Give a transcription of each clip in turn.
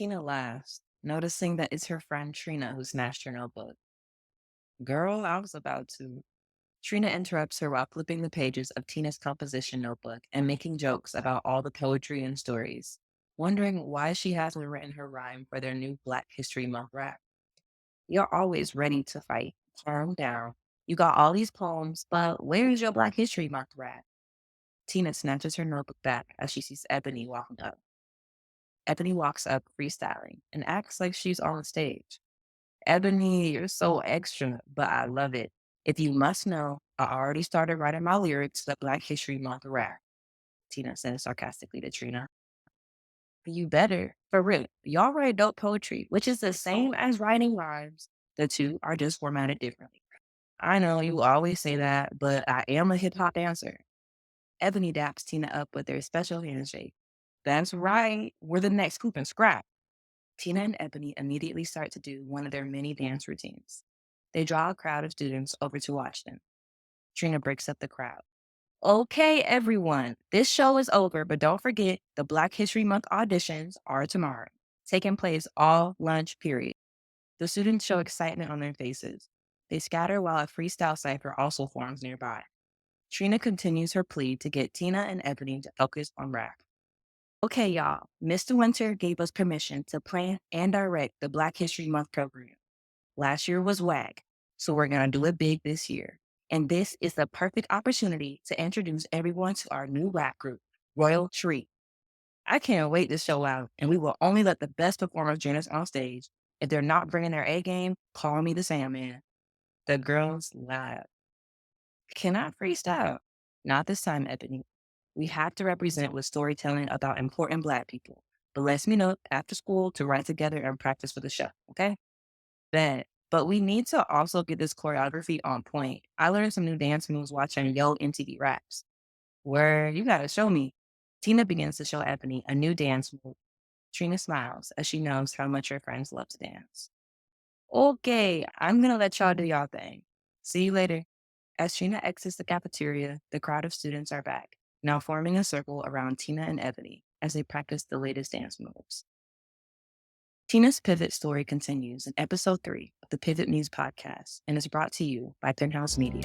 Tina laughs, noticing that it's her friend Trina who snatched her notebook. Girl, I was about to. Trina interrupts her while flipping the pages of Tina's composition notebook and making jokes about all the poetry and stories, wondering why she hasn't written her rhyme for their new Black History Month rap. You're always ready to fight. Calm down. You got all these poems, but where's your Black History Month rap? Tina snatches her notebook back as she sees Ebony walking up. Ebony walks up freestyling and acts like she's on the stage. Ebony, you're so extra, but I love it. If you must know, I already started writing my lyrics to the Black History Month rap, Tina says sarcastically to Trina. You better. For real. Y'all write dope poetry, which is the same as writing rhymes. The two are just formatted differently. I know you always say that, but I am a hip hop dancer. Ebony daps Tina up with their special handshake. That's right. We're the next Scoop and Scrap. Tina and Ebony immediately start to do one of their many dance routines. They draw a crowd of students over to watch them. Trina breaks up the crowd. Okay, everyone, this show is over, but don't forget the Black History Month auditions are tomorrow, taking place all lunch period. The students show excitement on their faces. They scatter while a freestyle cipher also forms nearby. Trina continues her plea to get Tina and Ebony to focus on rap. Okay, y'all, Mr. Winter gave us permission to plan and direct the Black History Month program. Last year was whack, so we're going to do it big this year. And this is the perfect opportunity to introduce everyone to our new rap group, Royal Tree. I can't wait to show out, and we will only let the best performers join us on stage. If they're not bringing their A game, call me the Sandman. The girls laugh. Can I freestyle? Not this time, Ebony. We have to represent with storytelling about important Black people. But let me know after school to write together and practice for the show, okay? Bet. But we need to also get this choreography on point. I learned some new dance moves watching Yo MTV Raps. Where you gotta show me. Tina begins to show Ebony a new dance move. Trina smiles as she knows how much her friends love to dance. Okay, I'm gonna let y'all do y'all thing. See you later. As Trina exits the cafeteria, the crowd of students are back, now forming a circle around Tina and Ebony as they practice the latest dance moves. Tina's pivot story continues in episode 3 of the Pivot Muse Podcast and is brought to you by PenHaus Media.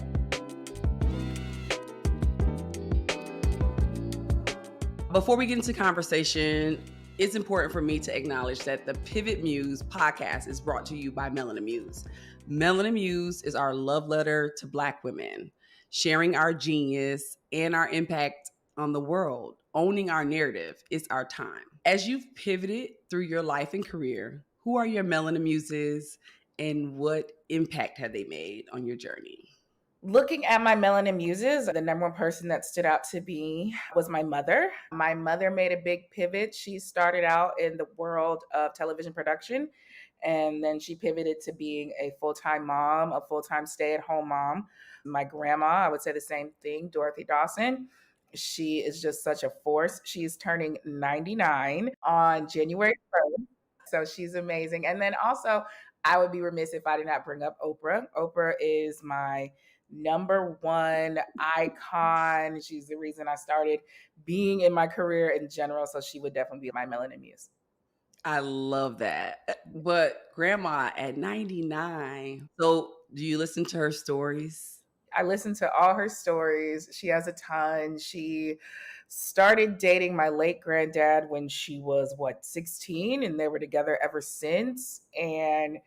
Before we get into conversation, it's important for me to acknowledge that the Pivot Muse podcast is brought to you by Melanin Muse. Melanin Muse is our love letter to Black women, sharing our genius and our impact on the world. Owning our narrative is our time. As you've pivoted through your life and career, who are your Melanin Muses and what impact have they made on your journey? Looking at my Melanin Muses, the number one person that stood out to me was my mother. My mother made a big pivot. She started out in the world of television production, and then she pivoted to being a full-time mom, a full-time stay-at-home mom. My grandma, I would say the same thing, Dorothy Dawson. She is just such a force. She's turning 99 on January 1st. So she's amazing. And then also, I would be remiss if I did not bring up Oprah. Oprah is my number one icon. She's the reason I started being in my career in general. So she would definitely be my Melanin Muse. I love that. But grandma at 99. So do you listen to her stories? I listen to all her stories. She has a ton. She started dating my late granddad when she was 16, and they were together ever since. And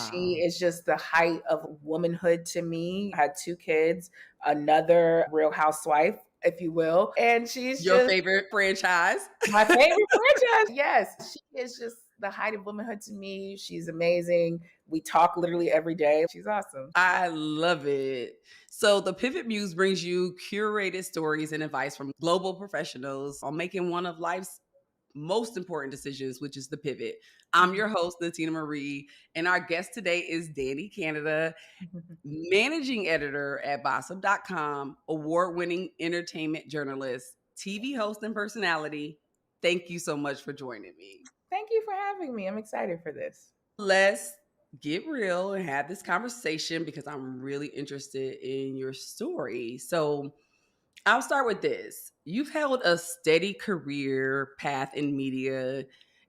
she is just the height of womanhood to me. I had 2 kids, another real housewife, if you will. And she's Your just favorite franchise? my favorite franchise. Yes, she is just the height of womanhood to me. She's amazing. We talk literally every day. She's awesome. I love it. So the Pivot Muse brings you curated stories and advice from global professionals on making one of life's most important decisions, which is the pivot. I'm your host, Natina Marie, and our guest today is Dani Canada, managing editor at Bossip.com, award-winning entertainment journalist, TV host, and personality. Thank you so much for joining me. Thank you for having me. I'm excited for this. Let's get real and have this conversation because I'm really interested in your story. So I'll start with this. You've held a steady career path in media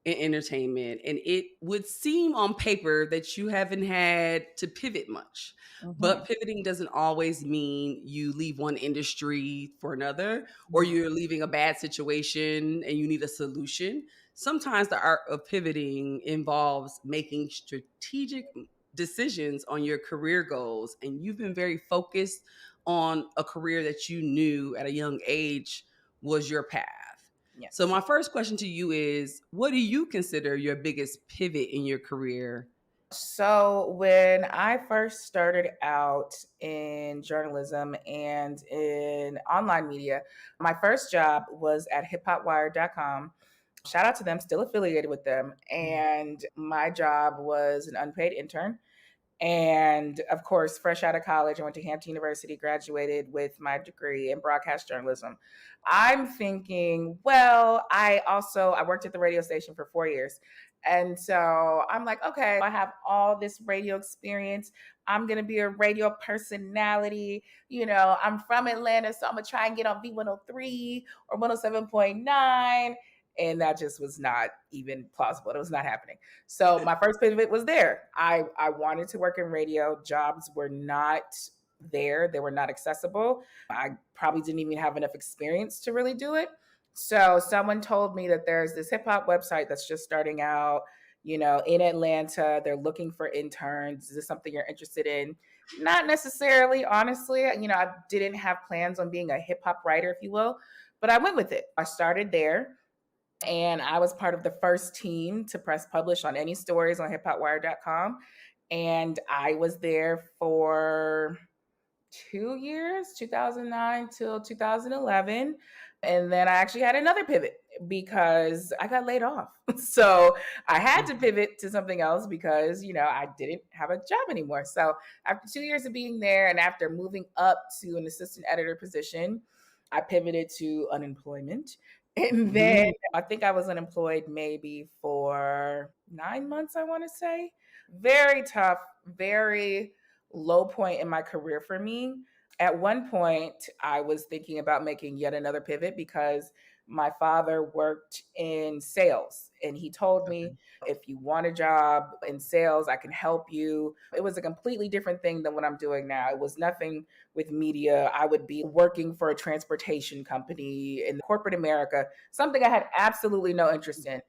in entertainment, and it would seem on paper that you haven't had to pivot much. Mhm. But pivoting doesn't always mean you leave one industry for another, or Mhm. you're leaving a bad situation and you need a solution. Sometimes the art of pivoting involves making strategic decisions on your career goals, and you've been very focused on a career that you knew at a young age was your path. So Yes. my first question to you is, what do you consider your biggest pivot in your career? So when I first started out in journalism and in online media, my first job was at hiphopwire.com. Shout out to them, still affiliated with them. And my job was an unpaid intern. And of course, fresh out of college, I went to Hampton University, graduated with my degree in broadcast journalism. I'm thinking, well, I worked at the radio station for 4 years. And so I'm like, okay, I have all this radio experience. I'm going to be a radio personality. I'm from Atlanta, so I'm going to try and get on V103 or 107.9. And that just was not even plausible. It was not happening. So my first pivot was there. I wanted to work in radio. Jobs were not there. They were not accessible. I probably didn't even have enough experience to really do it. So someone told me that there's this hip hop website that's just starting out, in Atlanta. They're looking for interns. Is this something you're interested in? Not necessarily, honestly. I didn't have plans on being a hip hop writer, if you will, but I went with it. I started there and I was part of the first team to press publish on any stories on hiphopwire.com. And I was there for 2 years, 2009 till 2011. And then I actually had another pivot because I got laid off. So I had to pivot to something else because, I didn't have a job anymore. So after 2 years of being there and after moving up to an assistant editor position, I pivoted to unemployment. And then I think I was unemployed maybe for 9 months, I want to say. Very tough, very low point in my career for me. At one point, I was thinking about making yet another pivot because my father worked in sales and he told me, Okay. if you want a job in sales, I can help you. It was a completely different thing than what I'm doing now. It was nothing with media. I would be working for a transportation company in corporate America, something I had absolutely no interest in.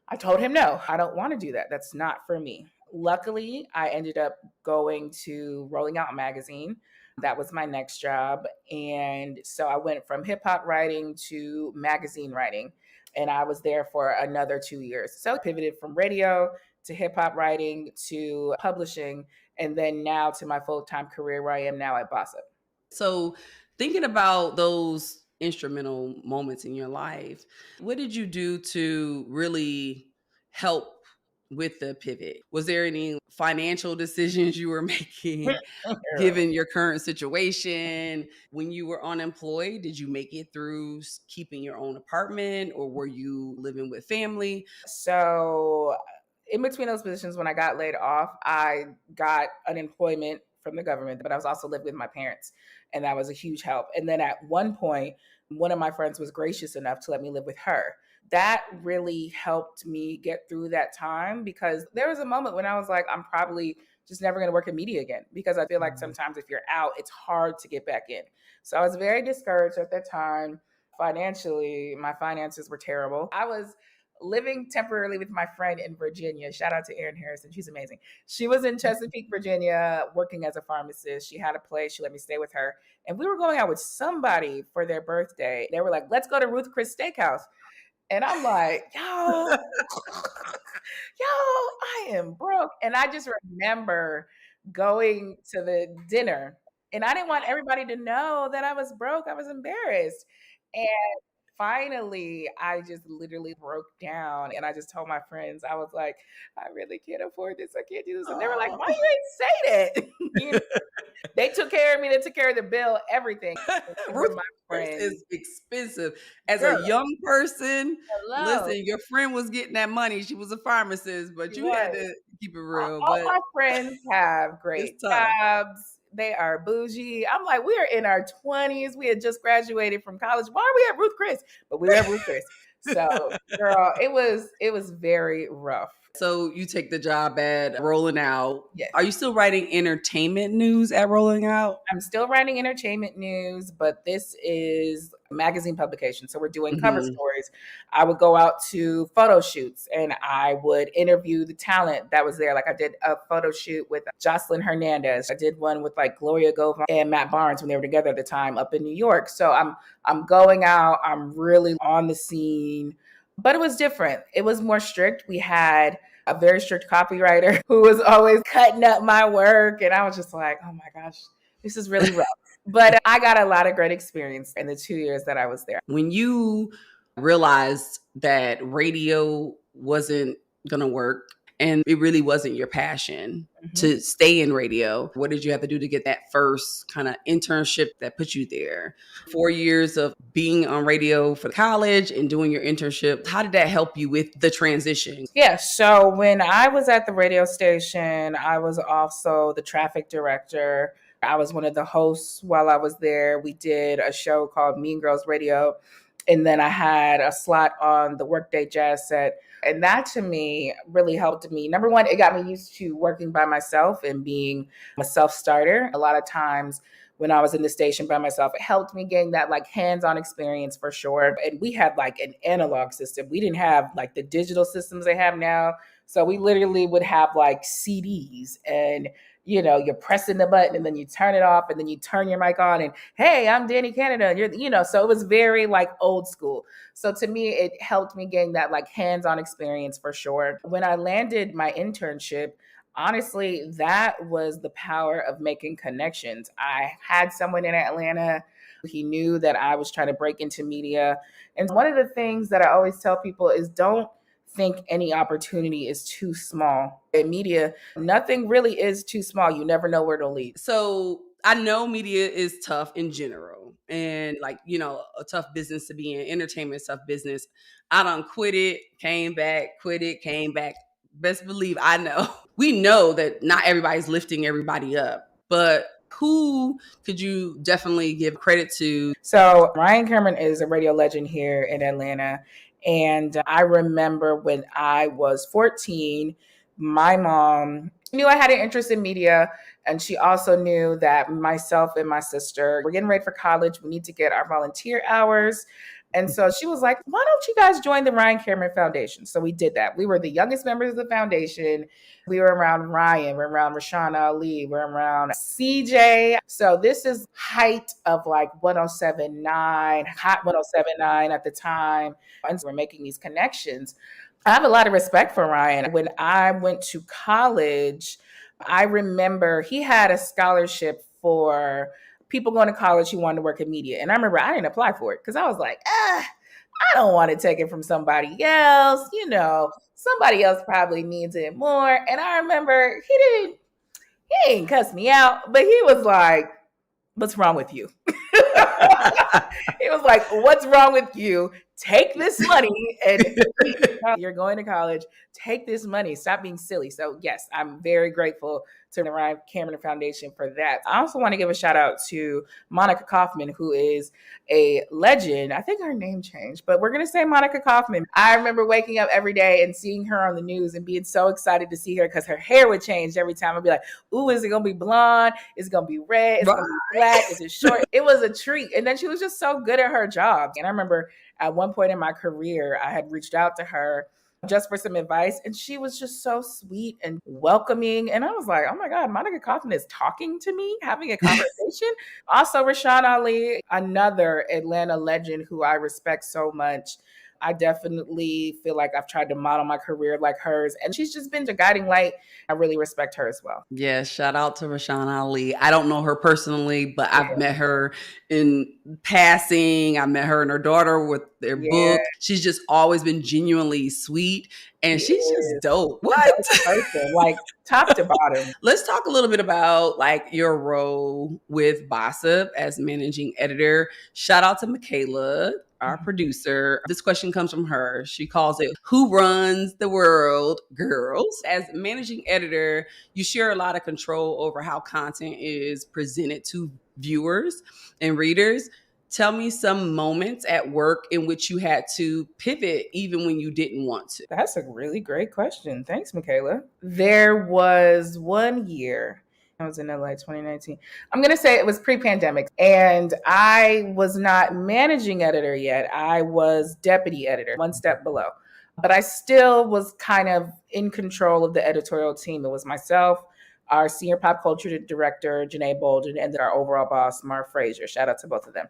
I told him, no, I don't want to do that. That's not for me. Luckily, I ended up going to Rolling Out Magazine. That was my next job. And so I went from hip hop writing to magazine writing. And I was there for another 2 years. So I pivoted from radio to hip hop writing to publishing. And then now to my full time career where I am now at Bossip. So, thinking about those instrumental moments in your life, what did you do to really help with the pivot? Was there any financial decisions you were making given your current situation? When you were unemployed, did you make it through keeping your own apartment, or were you living with family? So, in between those positions, when I got laid off, I got unemployment from the government, but I was also living with my parents, and that was a huge help. And then at one point, one of my friends was gracious enough to let me live with her. That really helped me get through that time because there was a moment when I was like, I'm probably just never going to work in media again because I feel like sometimes if you're out, it's hard to get back in. So I was very discouraged at that time. Financially, my finances were terrible. I was living temporarily with my friend in Virginia. Shout out to Erin Harrison. She's amazing. She was in Chesapeake, Virginia, working as a pharmacist. She had a place. She let me stay with her. And we were going out with somebody for their birthday. They were like, let's go to Ruth Chris Steakhouse. And I'm like, yo, I am broke. And I just remember going to the dinner and I didn't want everybody to know that I was broke. I was embarrassed. And finally, I just literally broke down and I just told my friends, I was like, I really can't afford this. I can't do this. And they were like, why you ain't say that? They took care of me. They took care of the bill, everything. They were Ruth my Chris friends. is expensive. As Girl, a young person, hello. listen, your friend was getting that money. She was a pharmacist, but She you had was. to keep it real. All But my friends have great it's tough. jobs. They are bougie. I'm like, we are in our 20s. We had just graduated from college. Why are we at Ruth Chris? But we were at Ruth Chris. So, girl, it was very rough. So you take the job at Rolling Out. Yes. Are you still writing entertainment news at Rolling Out? I'm still writing entertainment news, but this is a magazine publication. So we're doing cover stories. I would go out to photo shoots and I would interview the talent that was there. Like I did a photo shoot with Jocelyn Hernandez. I did one with like Gloria Govan and Matt Barnes when they were together at the time up in New York. So I'm going out, I'm really on the scene. But it was different. It was more strict. We had a very strict copywriter who was always cutting up my work. And I was just like, oh my gosh, this is really rough. But I got a lot of great experience in the 2 years that I was there. When you realized that radio wasn't going to work and it really wasn't your passion to stay in radio, what did you have to do to get that first kind of internship that put you there? 4 years of being on radio for college and doing your internship, how did that help you with the transition? Yeah, so when I was at the radio station, I was also the traffic director. I was one of the hosts while I was there. We did a show called Mean Girls Radio. And then I had a slot on the Workday Jazz set. And that to me really helped me. Number one, it got me used to working by myself and being a self-starter. A lot of times when I was in the station by myself, it helped me gain that like hands-on experience for sure. And we had like an analog system. We didn't have like the digital systems they have now. So we literally would have like CDs and you're pressing the button and then you turn it off and then you turn your mic on and, hey, I'm Dani Canada. And so it was very like old school. So to me, it helped me gain that like hands-on experience for sure. When I landed my internship, honestly, that was the power of making connections. I had someone in Atlanta. He knew that I was trying to break into media. And one of the things that I always tell people is don't think any opportunity is too small. In media, nothing really is too small. You never know where it'll lead. So I know media is tough in general and like, a tough business to be in. Entertainment is tough business. I done quit it, came back, quit it, came back. Best believe I know. We know that not everybody's lifting everybody up, but who could you definitely give credit to? So Ryan Cameron is a radio legend here in Atlanta. And I remember when I was 14, my mom knew I had an interest in media. And she also knew that myself and my sister were getting ready for college. We need to get our volunteer hours. And so she was like, why don't you guys join the Ryan Cameron Foundation? So we did that. We were the youngest members of the foundation. We were around Ryan, we're around Rashawn Ali, we're around CJ. So this is height of like 107.9, hot 107.9 at the time. And so we're making these connections. I have a lot of respect for Ryan. When I went to college, I remember he had a scholarship for people going to college who wanted to work in media. And I remember I didn't apply for it because I was like, I don't want to take it from somebody else. Somebody else probably needs it more. And I remember he didn't cuss me out, but he was like, what's wrong with you? He was like, what's wrong with you? Take this money and you're going to college. Take this money. Stop being silly. So yes, I'm very grateful to the Ryan Cameron Foundation for that. I also want to give a shout out to Monica Kaufman, who is a legend. I think her name changed, but we're going to say Monica Kaufman. I remember waking up every day and seeing her on the news and being so excited to see her because her hair would change every time. I'd be like, ooh, is it going to be blonde? Is it going to be red? Is it going to be black? Is it short? It was a treat. And then she was just so good at her job. And I remember at one point in my career, I had reached out to her just for some advice. And she was just so sweet and welcoming. And I was like, oh my God, Monica Kaufman is talking to me, having a conversation. Also, Rashawn Ali, another Atlanta legend who I respect so much. I definitely feel like I've tried to model my career like hers. And she's just been a guiding light. I really respect her as well. Yeah, shout out to Rashawn Ali. I don't know her personally, but I've met her in passing. I met her and her daughter with their book. She's just always been genuinely sweet. And she's just dope. What? Like top to bottom. Let's talk a little bit about like your role with Bossip as managing editor. Shout out to Mikaela, our producer. This question comes from her. She calls it, who runs the world, girls? As managing editor, you share a lot of control over how content is presented to viewers and readers. Tell me some moments at work in which you had to pivot even when you didn't want to. That's a really great question. Thanks, Mikaela. There was one year, I was in LA 2019. I'm going to say it was pre-pandemic, and I was not managing editor yet. I was deputy editor, one step below. But I still was kind of in control of the editorial team. It was myself, our senior pop culture director, Janae Bolden, and then our overall boss, Mar Frazier. Shout out to both of them.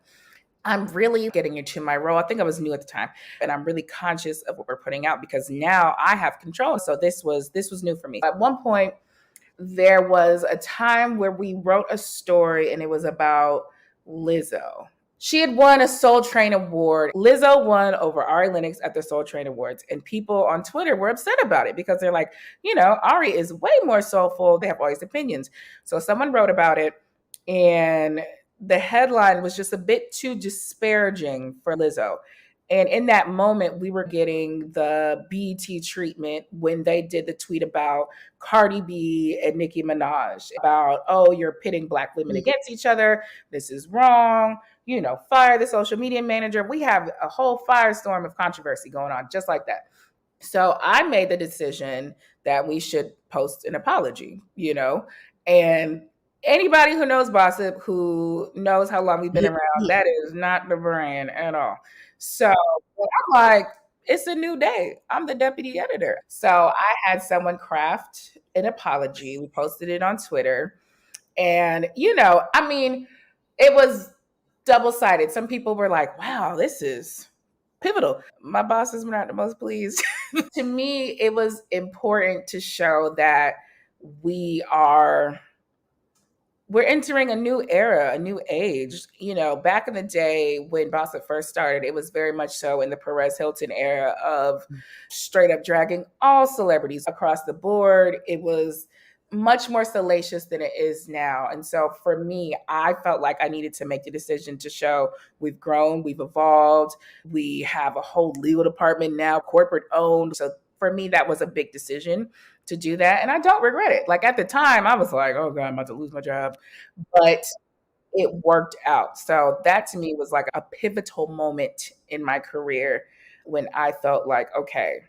I'm really getting into my role. I think I was new at the time, and I'm really conscious of what we're putting out because now I have control. So this was new for me. At one point, there was a time where we wrote a story, and it was about Lizzo. She had won a Soul Train Award. Lizzo won over Ari Lennox at the Soul Train Awards, and people on Twitter were upset about it because they're like, Ari is way more soulful. They have all these opinions. So someone wrote about it, and the headline was just a bit too disparaging for Lizzo. And in that moment, we were getting the BET treatment when they did the tweet about Cardi B and Nicki Minaj about, oh, you're pitting Black women against each other. This is wrong. Fire the social media manager. We have a whole firestorm of controversy going on just like that. So I made the decision that we should post an apology, and anybody who knows Bossip, who knows how long we've been around, that is not the brand at all. So I'm like, it's a new day. I'm the deputy editor. So I had someone craft an apology. We posted it on Twitter. And, it was double-sided. Some people were like, wow, this is pivotal. My bosses were not the most pleased. To me, it was important to show that we're entering a new era, a new age. Back in the day when Bossip first started, it was very much so in the Perez Hilton era of straight up dragging all celebrities across the board. It was much more salacious than it is now. And so for me, I felt like I needed to make the decision to show we've grown, we've evolved, we have a whole legal department now, corporate owned. So for me, that was a big decision to do that. And I don't regret it. Like at the time, I was like, oh God, I'm about to lose my job. But it worked out. So that to me was like a pivotal moment in my career when I felt like, okay,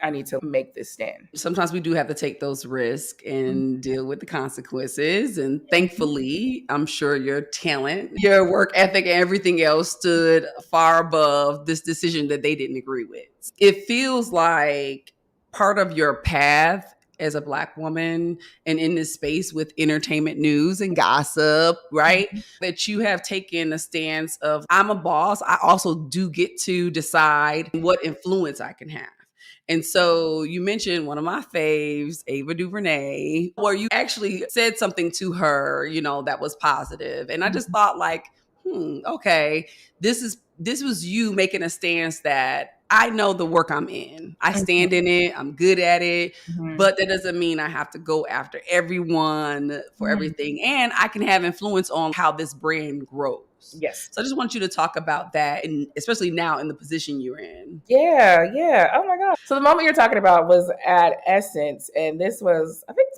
I need to make this stand. Sometimes we do have to take those risks and deal with the consequences. And thankfully, I'm sure your talent, your work ethic, and everything else stood far above this decision that they didn't agree with. It feels like part of your path as a Black woman and in this space with entertainment news and gossip, right? That you have taken a stance of, I'm a boss. I also do get to decide what influence I can have. And so you mentioned one of my faves, Ava DuVernay, where you actually said something to her, that was positive. And I just thought like, okay, this was you making a stance that I know the work I'm in. I stand in it. I'm good at it. But that doesn't mean I have to go after everyone for everything. And I can have influence on how this brand grows. Yes. So I just want you to talk about that, and especially now in the position you're in. Yeah. Oh my God. So the moment you're talking about was at Essence. And I think this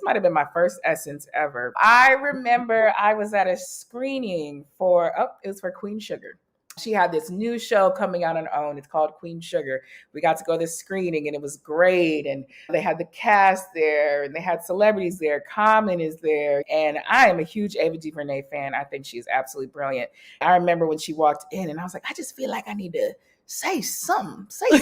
might have been my first Essence ever. I remember I was at a screening it was for Queen Sugar. She had this new show coming out on OWN. It's called Queen Sugar. We got to go to this screening and it was great. And they had the cast there and they had celebrities there. Common is there. And I am a huge Ava DuVernay fan. I think she's absolutely brilliant. I remember when she walked in and I was like, I just feel like I need to say something.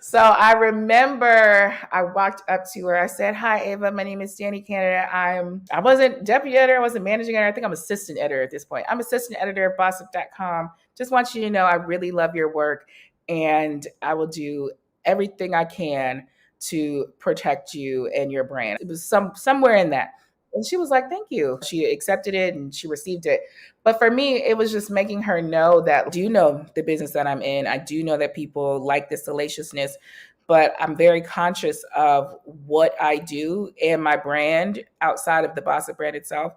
So I remember I walked up to her. I said, hi, Ava. My name is Dani Canada. I wasn't deputy editor. I wasn't managing editor. I think I'm assistant editor at this point. I'm assistant editor of Bossip.com. Just want you to know I really love your work and I will do everything I can to protect you and your brand. It was somewhere in that. And she was like, thank you. She accepted it and she received it. But for me, it was just making her know that I do know the business that I'm in. I do know that people like the salaciousness, but I'm very conscious of what I do and my brand outside of the Bossip brand itself.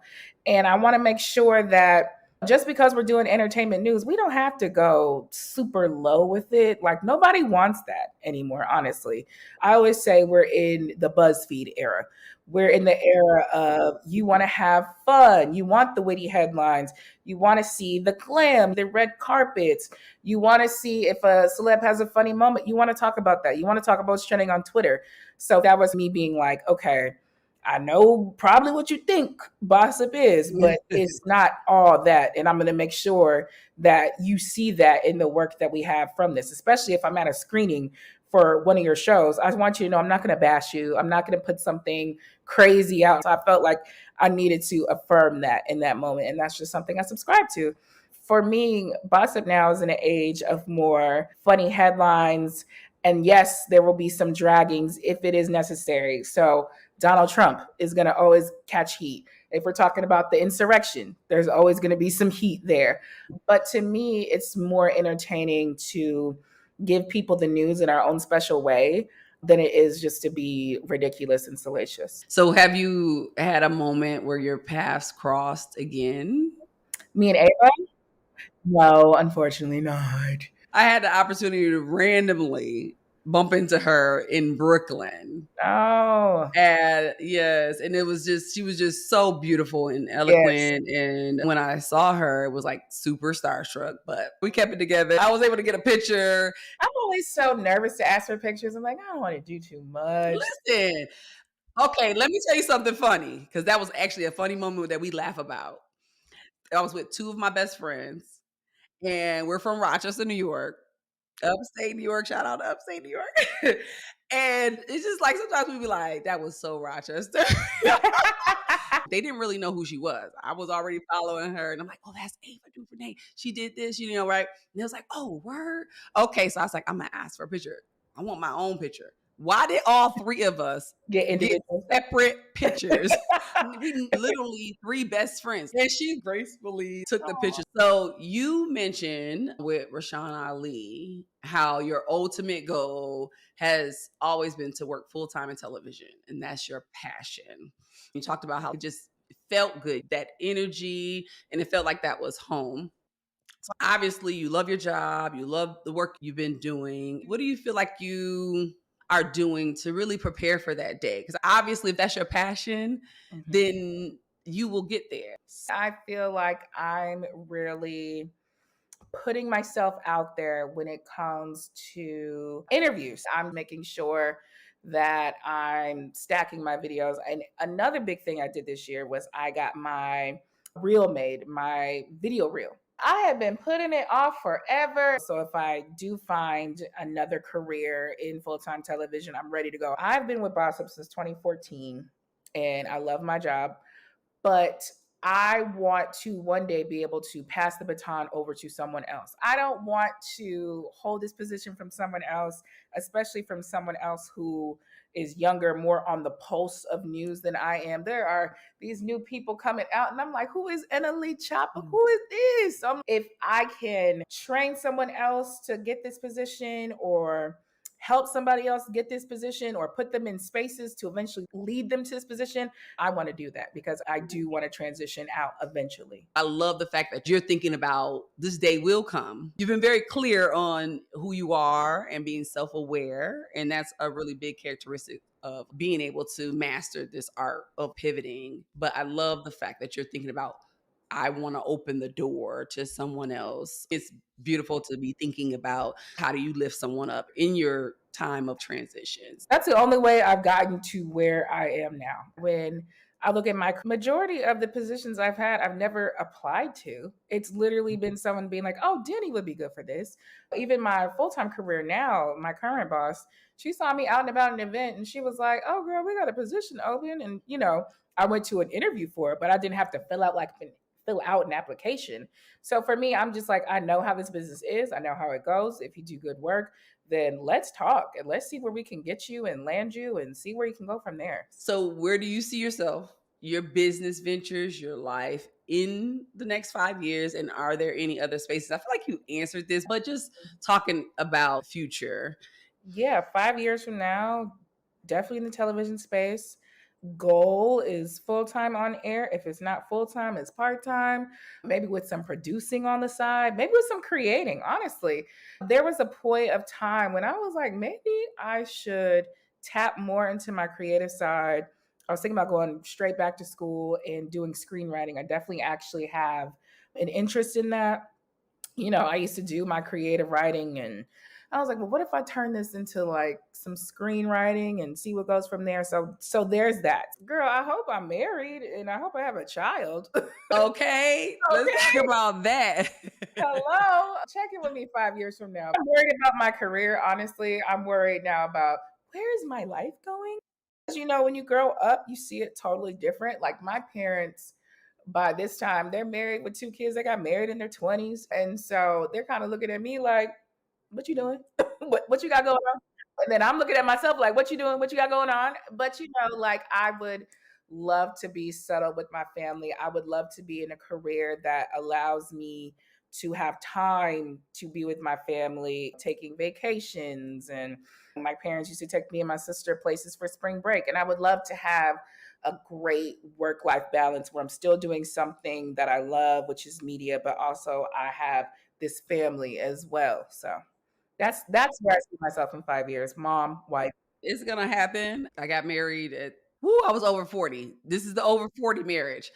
And I want to make sure that Just because we're doing entertainment news, we don't have to go super low with it. Like, nobody wants that anymore, honestly. I always say we're in the BuzzFeed era. We're in the era of you want to have fun. You want the witty headlines. You want to see the glam, the red carpets. You want to see if a celeb has a funny moment. You want to talk about that. You want to talk about what's trending on Twitter. So that was me being like, okay, I know probably what you think Bossip is, but it's not all that. And I'm going to make sure that you see that in the work that we have from this, especially if I'm at a screening for one of your shows. I want you to know I'm not going to bash you. I'm not going to put something crazy out. So I felt like I needed to affirm that in that moment. And that's just something I subscribe to. For me, Bossip now is in an age of more funny headlines. And yes, there will be some draggings if it is necessary. So Donald Trump is going to always catch heat. If we're talking about the insurrection, there's always going to be some heat there. But to me, it's more entertaining to give people the news in our own special way than it is just to be ridiculous and salacious. So have you had a moment where your paths crossed again? Me and Ava? No, unfortunately not. I had the opportunity to randomly bump into her in Brooklyn. Oh. And yes, and it was just, she was just so beautiful and eloquent. Yes. And when I saw her, it was like super starstruck, but we kept it together. I was able to get a picture. I'm always so nervous to ask for pictures. I'm like, I don't want to do too much. Listen, okay, let me tell you something funny, because that was actually a funny moment that we laugh about. I was with two of my best friends, and we're from Rochester, New York. Upstate New York, shout out to upstate New York. And it's just like sometimes we be like, that was so Rochester. They didn't really know who she was. I was already following her, and I'm like, oh, that's Ava DuVernay. She did this, you know, right? And it was like, oh, word. Okay, so I was like, I'm gonna ask for a picture. I want my own picture. Why did all three of us get separate pictures? We literally three best friends. And she gracefully took the picture. So you mentioned with Rashawn Ali how your ultimate goal has always been to work full-time in television, and that's your passion. You talked about how it just felt good, that energy, and it felt like that was home. So obviously you love your job, you love the work you've been doing. What do you feel like you are doing to really prepare for that day? Because obviously if that's your passion, then you will get there. I feel like I'm really putting myself out there when it comes to interviews. I'm making sure that I'm stacking my videos. And another big thing I did this year was I got my reel made, my video reel. I have been putting it off forever. So if I do find another career in full-time television, I'm ready to go. I've been with Bossip since 2014 and I love my job, but I want to one day be able to pass the baton over to someone else. I don't want to hold this position from someone else, especially from someone else who is younger, more on the pulse of news than I am. There are these new people coming out, and I'm like, who is Annalie Chopper? Who is this? So if I can train someone else to get this position or help somebody else get this position or put them in spaces to eventually lead them to this position, I want to do that because I do want to transition out eventually. I love the fact that you're thinking about this day will come. You've been very clear on who you are and being self-aware. And that's a really big characteristic of being able to master this art of pivoting. But I love the fact that you're thinking about, I want to open the door to someone else. It's beautiful to be thinking about how do you lift someone up in your time of transitions. That's the only way I've gotten to where I am now. When I look at my majority of the positions I've had, I've never applied to. It's literally been someone being like, oh, Dani would be good for this. Even my full-time career now, my current boss, she saw me out and about an event and she was like, oh, girl, we got a position open. And, you know, I went to an interview for it, but I didn't have to fill out an application. So for me, I'm just like, I know how this business is. I know how it goes. If you do good work, then let's talk and let's see where we can get you and land you and see where you can go from there. So where do you see yourself, your business ventures, your life in the next 5 years? And are there any other spaces? I feel like you answered this, but just talking about future. Yeah, 5 years from now, definitely in the television space. goal is full-time on air. If it's not full-time, it's part-time, maybe with some producing on the side, maybe with some creating. Honestly, there was a point of time when I was like, maybe I should tap more into my creative side. I was thinking about going straight back to school and doing screenwriting. I definitely actually have an interest in that. I used to do my creative writing, and I was like, well, what if I turn this into like some screenwriting and see what goes from there? So there's that. Girl, I hope I'm married and I hope I have a child. Okay, let's Okay. talk about that. Hello. Check in with me 5 years from now. I'm worried about my career. Honestly, I'm worried now about where is my life going? Because when you grow up, you see it totally different. Like my parents, by this time, they're married with 2 kids. They got married in their 20s. And so they're kind of looking at me like, what you doing? what you got going on? And then I'm looking at myself like, what you doing? What you got going on? But like I would love to be settled with my family. I would love to be in a career that allows me to have time to be with my family, taking vacations. And my parents used to take me and my sister places for spring break. And I would love to have a great work-life balance where I'm still doing something that I love, which is media, but also I have this family as well. So that's where I see myself in 5 years. Mom, wife. It's gonna happen. I got married at I was over 40. This is the over 40 marriage.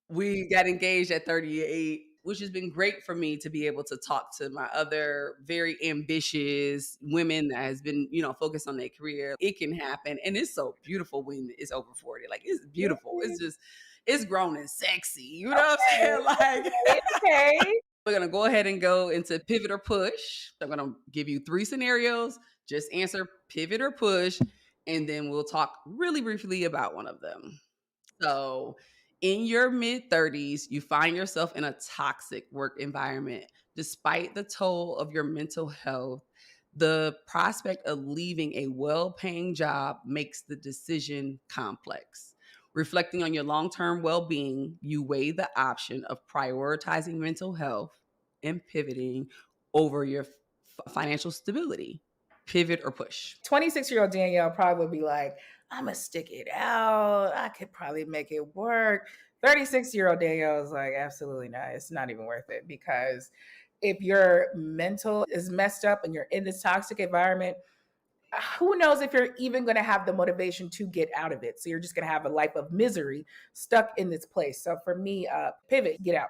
We got engaged at 38, which has been great for me to be able to talk to my other very ambitious women that has been, focused on their career. It can happen. And it's so beautiful when it's over 40. Like it's beautiful. It's just, it's grown and sexy. You know what I'm saying? Like Okay. we're gonna go ahead and go into pivot or push. I'm gonna give you 3 scenarios. Just answer pivot or push, and then we'll talk really briefly about one of them. So, in your mid 30s, you find yourself in a toxic work environment. Despite the toll of your mental health, the prospect of leaving a well paying job makes the decision complex. Reflecting on your long term well being, you weigh the option of prioritizing mental health and pivoting over your financial stability. Pivot or push. 26-year-old Danielle probably would be like, I'm going to stick it out. I could probably make it work. 36-year-old Danielle is like, absolutely not. It's not even worth it, because if your mental is messed up and you're in this toxic environment, who knows if you're even going to have the motivation to get out of it. So you're just going to have a life of misery stuck in this place. So for me, pivot, get out.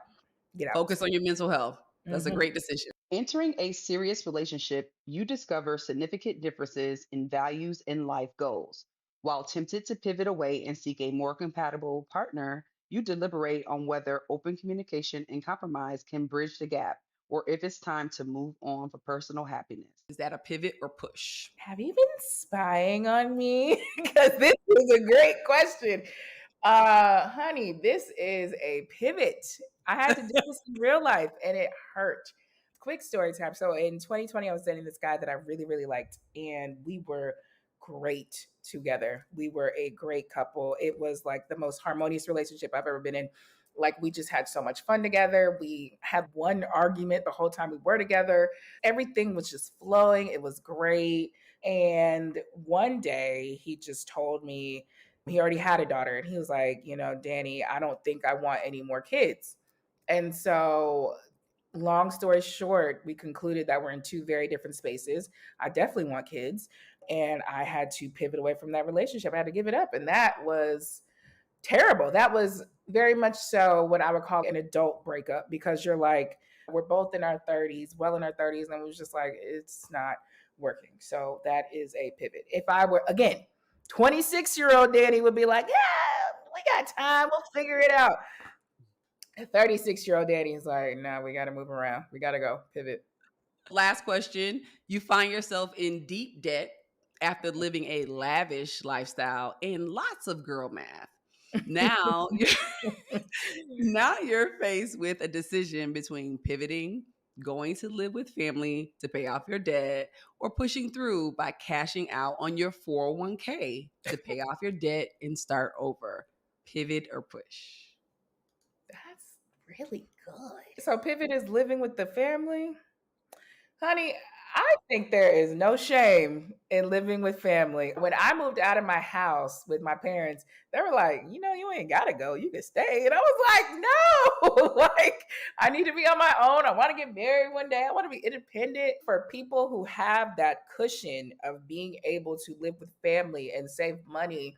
Focus on your mental health. That's a Mhm. great decision. Entering a serious relationship, you discover significant differences in values and life goals. While tempted to pivot away and seek a more compatible partner, you deliberate on whether open communication and compromise can bridge the gap, or if it's time to move on for personal happiness. Is that a pivot or push? Have you been spying on me? Because this is a great question. Honey, this is a pivot. I had to do this in real life and it hurt. Quick story time. So in 2020, I was dating this guy that I really, really liked, and we were great together. We were a great couple. It was like the most harmonious relationship I've ever been in. Like we just had so much fun together. We had one argument the whole time we were together. Everything was just flowing. It was great. And one day he just told me he already had a daughter, and he was like, Dani, I don't think I want any more kids. And so long story short, we concluded that we're in two very different spaces. I definitely want kids, and I had to pivot away from that relationship. I had to give it up, and that was terrible. That was very much so what I would call an adult breakup, because you're like, we're both in our 30s, well in our 30s, and it was just like, it's not working. So that is a pivot. If I were, again, 26-year-old Dani would be like, yeah, we got time, we'll figure it out. 36-year-old Dani is like, no, we got to move around. We got to go pivot. Last question. You find yourself in deep debt after living a lavish lifestyle and lots of girl math. Now, now you're faced with a decision between pivoting, going to live with family to pay off your debt, or pushing through by cashing out on your 401k to pay off your debt and start over. Pivot or push? That's really good. So pivot is living with the family. Honey, I think there is no shame in living with family. When I moved out of my house with my parents, they were like, you ain't gotta go. You can stay. And I was like, no, like I need to be on my own. I want to get married one day. I want to be independent. For people who have that cushion of being able to live with family and save money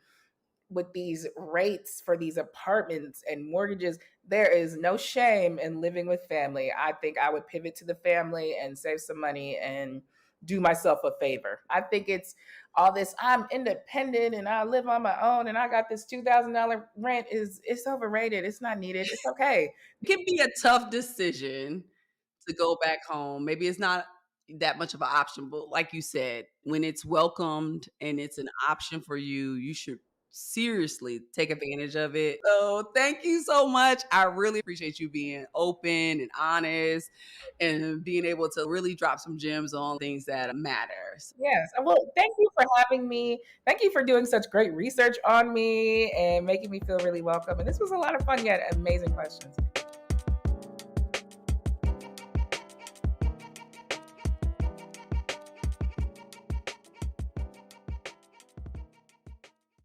with these rates for these apartments and mortgages, there is no shame in living with family. I think I would pivot to the family and save some money and do myself a favor. I think it's all this I'm independent and I live on my own and I got this $2,000 rent it's overrated. It's not needed. It's okay. It can be a tough decision to go back home. Maybe it's not that much of an option, but like you said, when it's welcomed and it's an option for you, you should seriously take advantage of it. So thank you so much. I really appreciate you being open and honest and being able to really drop some gems on things that matters. Yes. Well, thank you for having me. Thank you for doing such great research on me and making me feel really welcome. And this was a lot of fun. You had amazing questions.